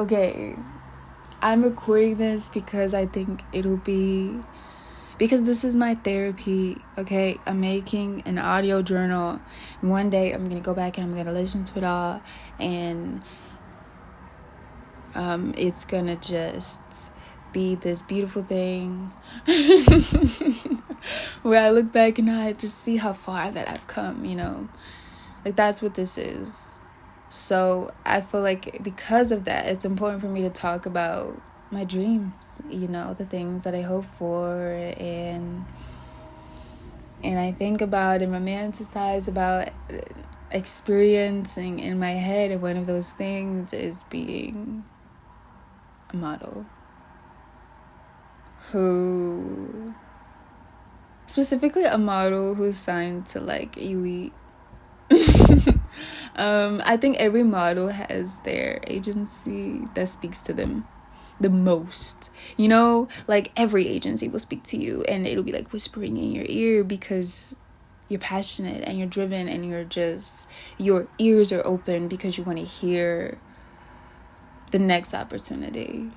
Okay, I'm recording this because I think because this is my therapy, okay? I'm making an audio journal, and one day I'm gonna go back and I'm gonna listen to it all, and it's gonna just be this beautiful thing where I look back and I just see how far that I've come, like that's what this is. So I feel like because of that, it's important for me to talk about my dreams, the things that I hope for, and I think about and romanticize about experiencing in my head. And one of those things is being a model specifically a model who's signed to like Elite. I think every model has their agency that speaks to them the most. Like every agency will speak to you and it'll be like whispering in your ear because you're passionate and you're driven and your ears are open because you want to hear the next opportunity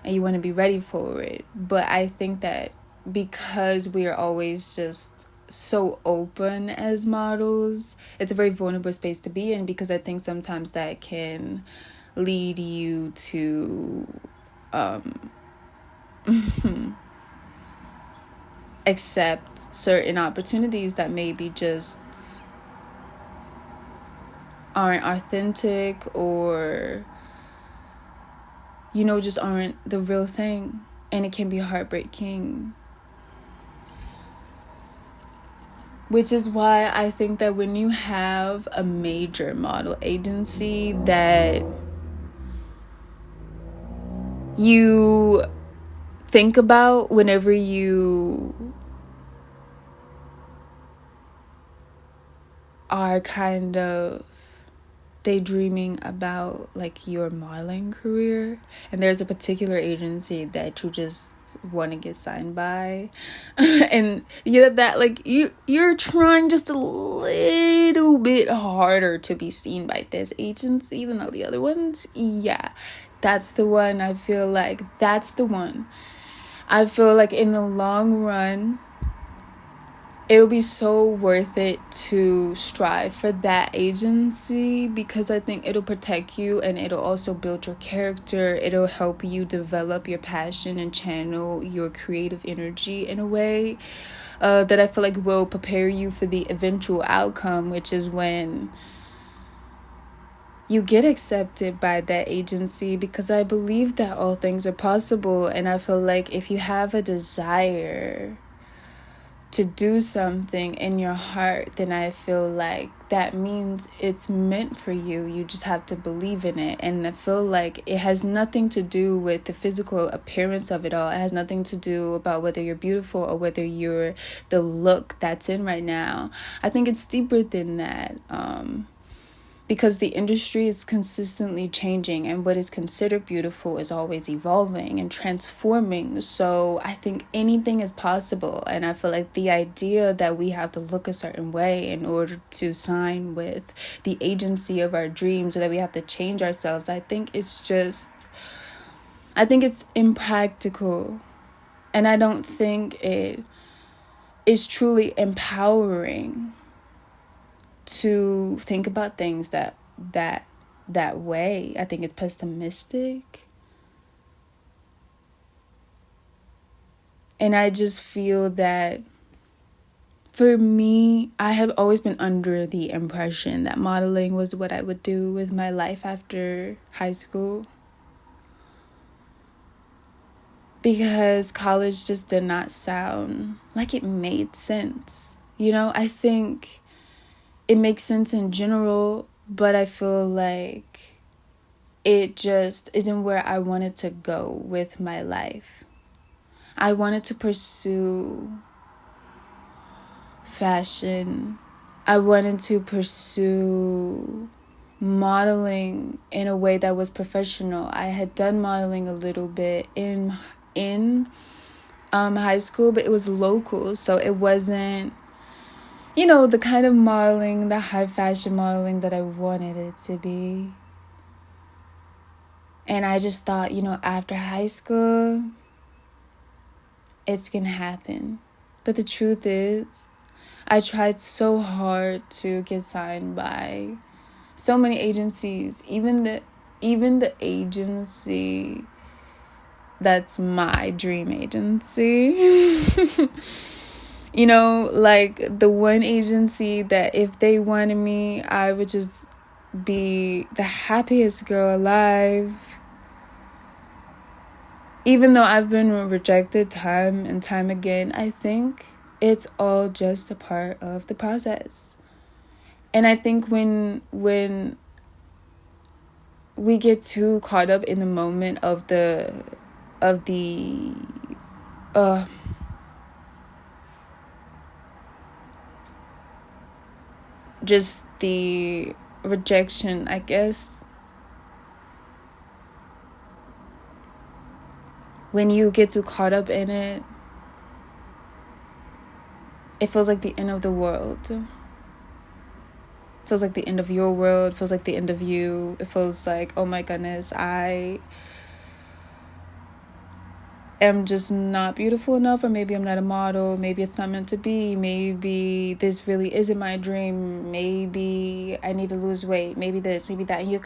and you want to be ready for it. But I think that because we are always just so open as models, it's a very vulnerable space to be in, because I think sometimes that can lead you to accept certain opportunities that maybe just aren't authentic or just aren't the real thing, and it can be heartbreaking. Which is why I think that when you have a major model agency that you think about whenever you are kind of daydreaming about like your modeling career, and there's a particular agency that you just want to get signed by and that like you're trying just a little bit harder to be seen by this agency than all the other ones, that's the one. I feel like that's the one. I feel like in the long run it'll be so worth it to strive for that agency, because I think it'll protect you and it'll also build your character. It'll help you develop your passion and channel your creative energy in a way that I feel like will prepare you for the eventual outcome, which is when you get accepted by that agency, because I believe that all things are possible. And I feel like if you have a desire to do something in your heart, then I feel like that means it's meant for you. You just have to believe in it. And I feel like it has nothing to do with the physical appearance of it all. It has nothing to do about whether you're beautiful or whether you're the look that's in right now. I think it's deeper than that. Because the industry is consistently changing, and what is considered beautiful is always evolving and transforming. So I think anything is possible. And I feel like the idea that we have to look a certain way in order to sign with the agency of our dreams, or that we have to change ourselves, I think it's impractical. And I don't think it is truly empowering to think about things that way. I think it's pessimistic. And I just feel that for me, I have always been under the impression that modeling was what I would do with my life after high school, because college just did not sound like it made sense. I think it makes sense in general, but I feel like it just isn't where I wanted to go with my life. I wanted to pursue fashion. I wanted to pursue modeling in a way that was professional. I had done modeling a little bit in high school, but it was local, so it wasn't the kind of modeling, the high fashion modeling that I wanted it to be. And I just thought, after high school, it's gonna happen. But the truth is, I tried so hard to get signed by so many agencies, even the agency that's my dream agency. Like the one agency that if they wanted me, I would just be the happiest girl alive. Even though I've been rejected time and time again, I think it's all just a part of the process. And I think when we get too caught up in the moment of the just the rejection, I guess. When you get too caught up in it, it feels like the end of the world. It feels like the end of your world. It feels like the end of you. It feels like, oh my goodness, I am just not beautiful enough, or maybe I'm not a model, maybe it's not meant to be, maybe this really isn't my dream, maybe I need to lose weight, maybe this, maybe that. And your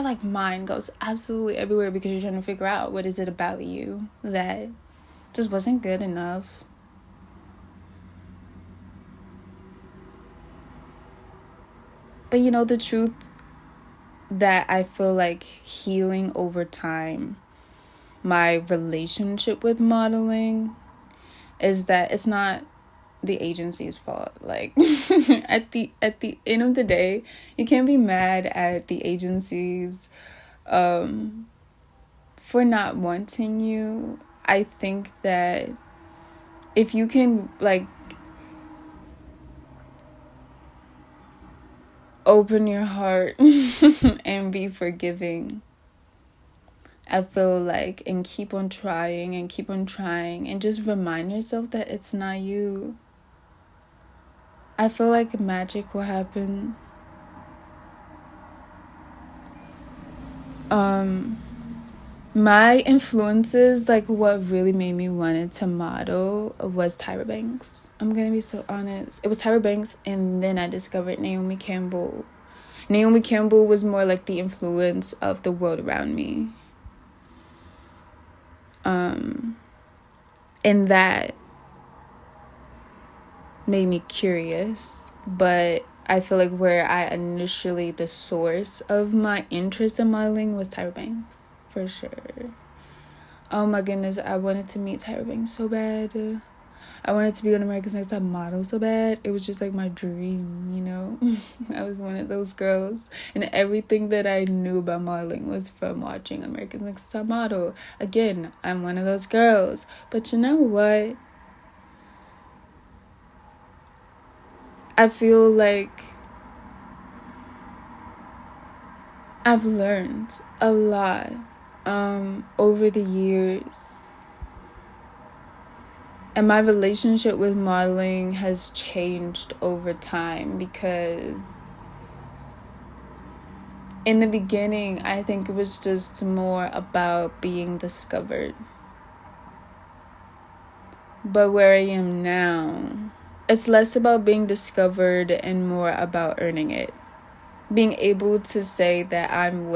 like mind goes absolutely everywhere because you're trying to figure out what is it about you that just wasn't good enough. But the truth that I feel like healing over time, my relationship with modeling, is that it's not the agency's fault. Like at the end of the day, you can't be mad at the agencies for not wanting you. I think that if you can like open your heart and be forgiving, I feel like, and keep on trying and just remind yourself that it's not you, I feel like magic will happen. My influences, like what really made me wanted to model, was Tyra Banks. I'm gonna be so honest. It was Tyra Banks, and then I discovered Naomi Campbell. Naomi Campbell was more like the influence of the world around me. And that made me curious, but I feel like where I initially, the source of my interest in modeling was Tyra Banks, for sure. Oh my goodness, I wanted to meet Tyra Banks so bad. I wanted to be on America's Next Top Model so bad. It was just like my dream, I was one of those girls. And everything that I knew about modeling was from watching America's Next Top Model. Again, I'm one of those girls. But you know what? I feel like I've learned a lot over the years. And my relationship with modeling has changed over time, because in the beginning, I think it was just more about being discovered. But where I am now, it's less about being discovered and more about earning it. Being able to say that I'm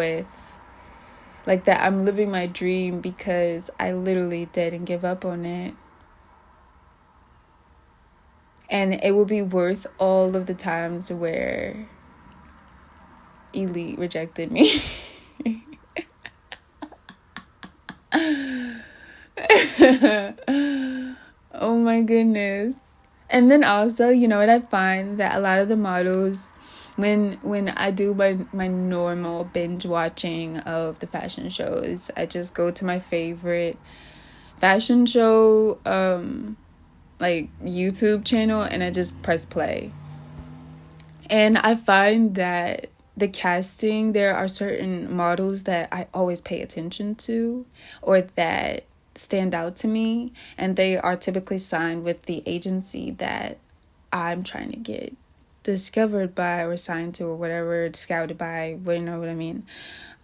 living my dream because I literally didn't give up on it. And it will be worth all of the times where Elite rejected me. Oh my goodness. And then also, what I find, that a lot of the models, when I do my normal binge watching of the fashion shows, I just go to my favorite fashion show like YouTube channel and I just press play. And I find that the casting, there are certain models that I always pay attention to, or that stand out to me, and they are typically signed with the agency that I'm trying to get discovered by or assigned to or whatever, scouted by, you know what I mean.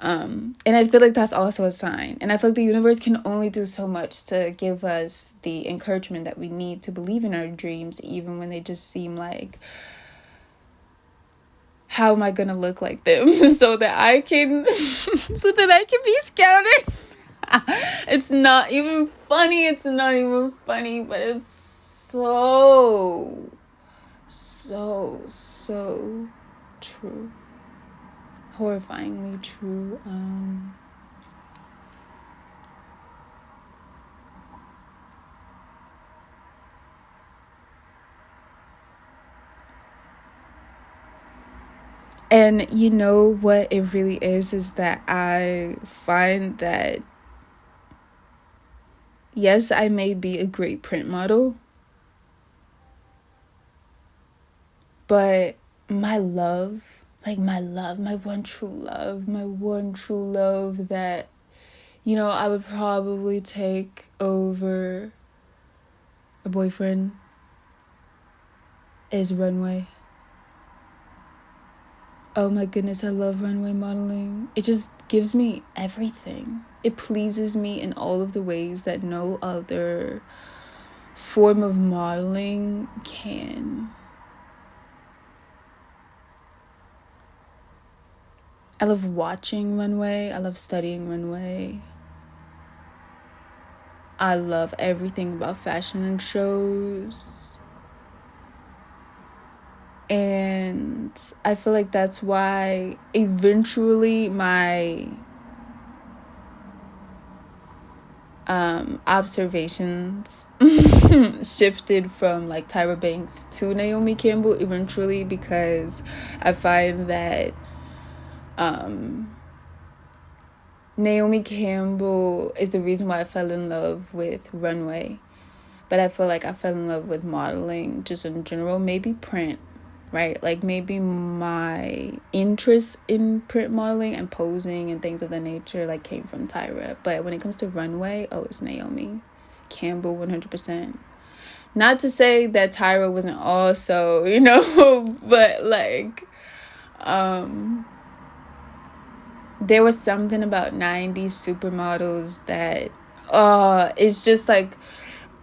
And I feel like that's also a sign. And I feel like the universe can only do so much to give us the encouragement that we need to believe in our dreams, even when they just seem like, how am I gonna look like them so that I can be scouted? It's not even funny, but it's so true. Horrifyingly true. And you know what it really is that I find that, yes, I may be a great print model, but my love, my one true love that, I would probably take over a boyfriend is runway. Oh my goodness, I love runway modeling. It just gives me everything. It pleases me in all of the ways that no other form of modeling can. I love watching runway. I love studying runway. I love everything about fashion shows. And I feel like that's why eventually my observations shifted from like Tyra Banks to Naomi Campbell eventually, because I find that Naomi Campbell is the reason why I fell in love with runway. But I feel like I fell in love with modeling just in general, maybe print, right? Like maybe my interest in print modeling and posing and things of that nature like came from Tyra. But when it comes to runway, it's Naomi Campbell 100%. Not to say that Tyra wasn't also, but like there was something about 90s supermodels that it's just like,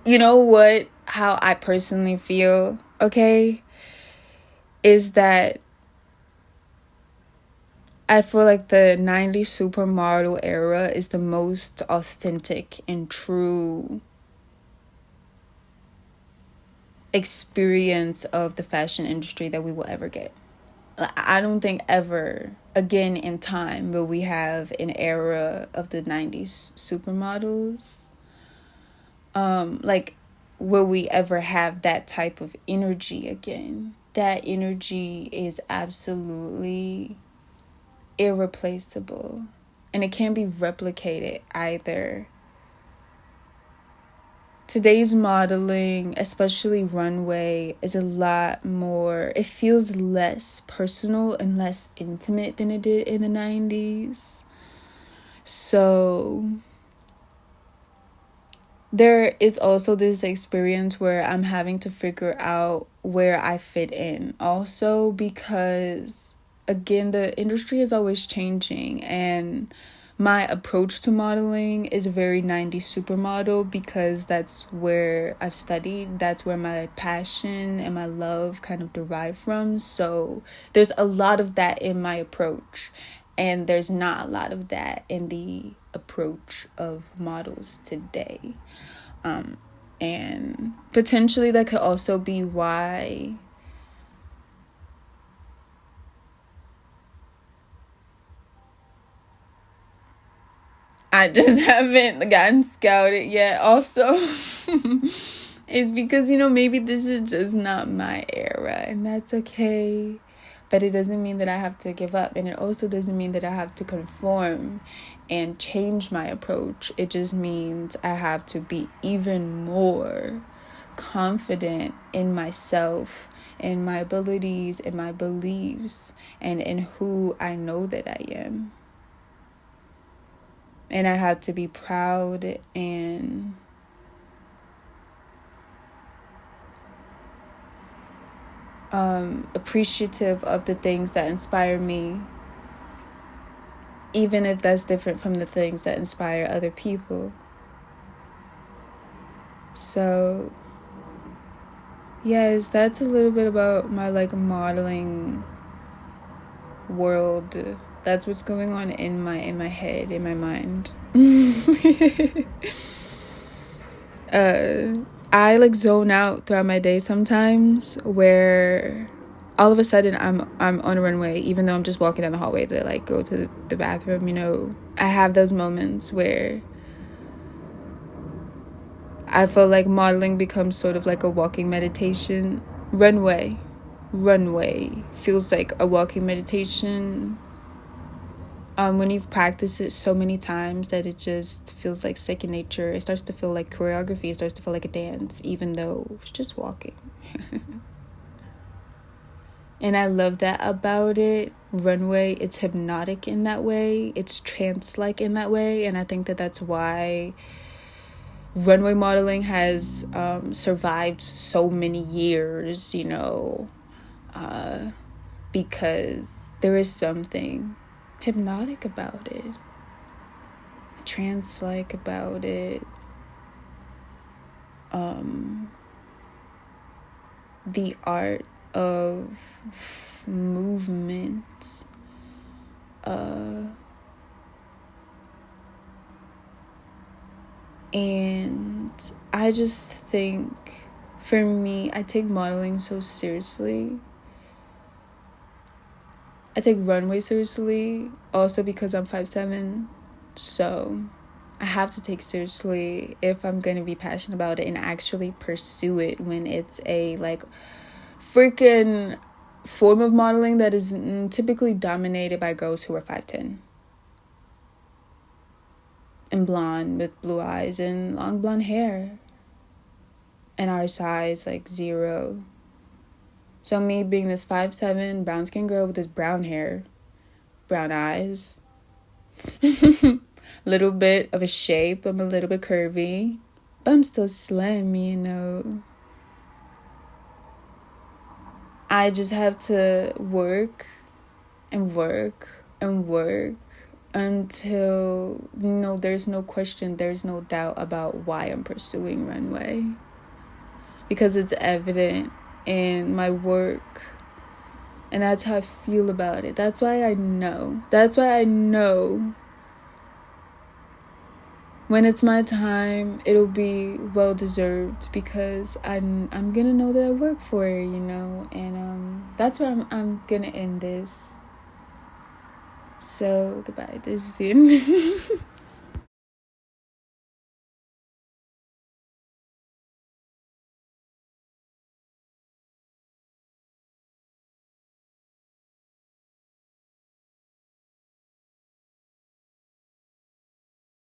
you know what, how I personally feel, okay, is that I feel like the 90s supermodel era is the most authentic and true experience of the fashion industry that we will ever get. I don't think ever again in time will we have an era of the 90s supermodels. Will we ever have that type of energy again? That energy is absolutely irreplaceable, and it can't be replicated either. Today's modeling, especially runway, is a lot more, it feels less personal and less intimate than it did in the 90s. So there is also this experience where I'm having to figure out where I fit in also, because again, the industry is always changing, and my approach to modeling is a very 90s supermodel, because that's where I've studied, that's where my passion and my love kind of derive from. So there's a lot of that in my approach, and there's not a lot of that in the approach of models today. And potentially that could also be why I just haven't gotten scouted yet also. Is because, maybe this is just not my era, and that's okay. But it doesn't mean that I have to give up, and it also doesn't mean that I have to conform and change my approach. It just means I have to be even more confident in myself, in my abilities, in my beliefs, and in who I know that I am. And I have to be proud and appreciative of the things that inspire me, even if that's different from the things that inspire other people. So yes, that's a little bit about my like modeling world. That's what's going on in my head, in my mind. I like zone out throughout my day sometimes, where all of a sudden I'm on a runway, even though I'm just walking down the hallway to like go to the bathroom, you know. I have those moments where I feel like modeling becomes sort of like a walking meditation. Runway feels like a walking meditation. When you've practiced it so many times that it just feels like second nature. It starts to feel like choreography. It starts to feel like a dance, even though it's just walking. And I love that about it. Runway, it's hypnotic in that way. It's trance-like in that way. And I think that that's why runway modeling has survived so many years, you know, because there is something hypnotic about it, trance-like about it. The art of movement, and I just think, for me, I take modeling so seriously. I take runway seriously, also because I'm 5'7", so I have to take seriously if I'm going to be passionate about it and actually pursue it when it's a like freaking form of modeling that is typically dominated by girls who are 5'10" and blonde with blue eyes and long blonde hair, and our size like 0. So me being this 5'7" brown skinned girl with this brown hair, brown eyes, little bit of a shape, I'm a little bit curvy, but I'm still slim, you know. I just have to work and work and work until, you know, there's no question, there's no doubt about why I'm pursuing runway. Because it's evident in my work, and that's how I feel about it. That's why I know when it's my time, it'll be well deserved, because I'm gonna know that I work for it, you know. And that's where I'm gonna end this. So goodbye. This is the end.